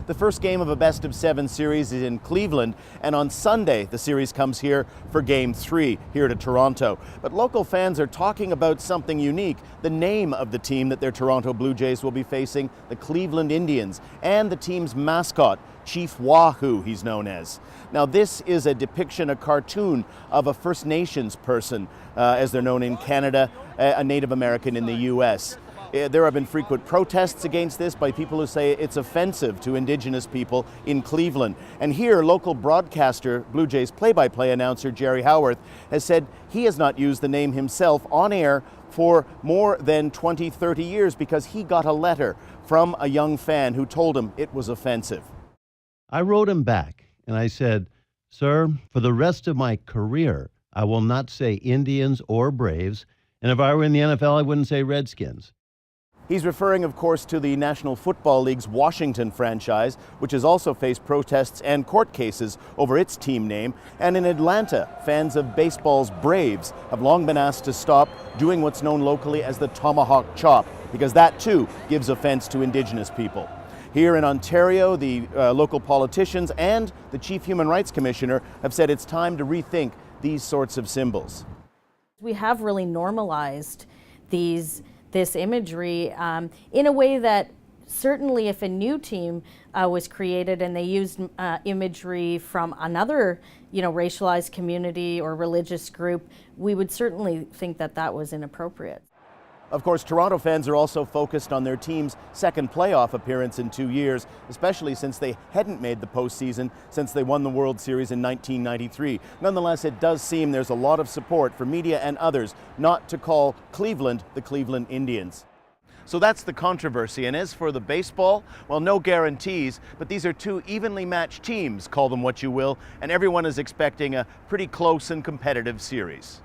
The first game of a best-of-7 series is in Cleveland, and on Sunday the series comes here for Game 3 here to Toronto. But local fans are talking about something unique, the name of the team that their Toronto Blue Jays will be facing, the Cleveland Indians, and the team's mascot, Chief Wahoo, he's known as. Now this is a depiction, a cartoon of a First Nations person, as they're known in Canada, a Native American in the U.S. There have been frequent protests against this by people who say it's offensive to Indigenous people in Cleveland. And here, local broadcaster, Blue Jays play-by-play announcer Jerry Howarth has said he has not used the name himself on air for more than 20, 30 years because he got a letter from a young fan who told him it was offensive. I wrote him back and I said, "Sir, for the rest of my career, I will not say Indians or Braves. And if I were in the NFL, I wouldn't say Redskins." He's referring, of course, to the National Football League's Washington franchise, which has also faced protests and court cases over its team name. And in Atlanta, fans of baseball's Braves have long been asked to stop doing what's known locally as the tomahawk chop, because that too gives offense to Indigenous people. Here in Ontario, the local politicians and the Chief Human Rights Commissioner have said it's time to rethink these sorts of symbols. We have really normalized this imagery in a way that certainly if a new team was created and they used imagery from another, racialized community or religious group, we would certainly think that that was inappropriate. Of course, Toronto fans are also focused on their team's second playoff appearance in 2 years, especially since they hadn't made the postseason since they won the World Series in 1993. Nonetheless, it does seem there's a lot of support for media and others not to call Cleveland the Cleveland Indians. So that's the controversy. And as for the baseball, well, no guarantees, but these are two evenly matched teams, call them what you will, and everyone is expecting a pretty close and competitive series.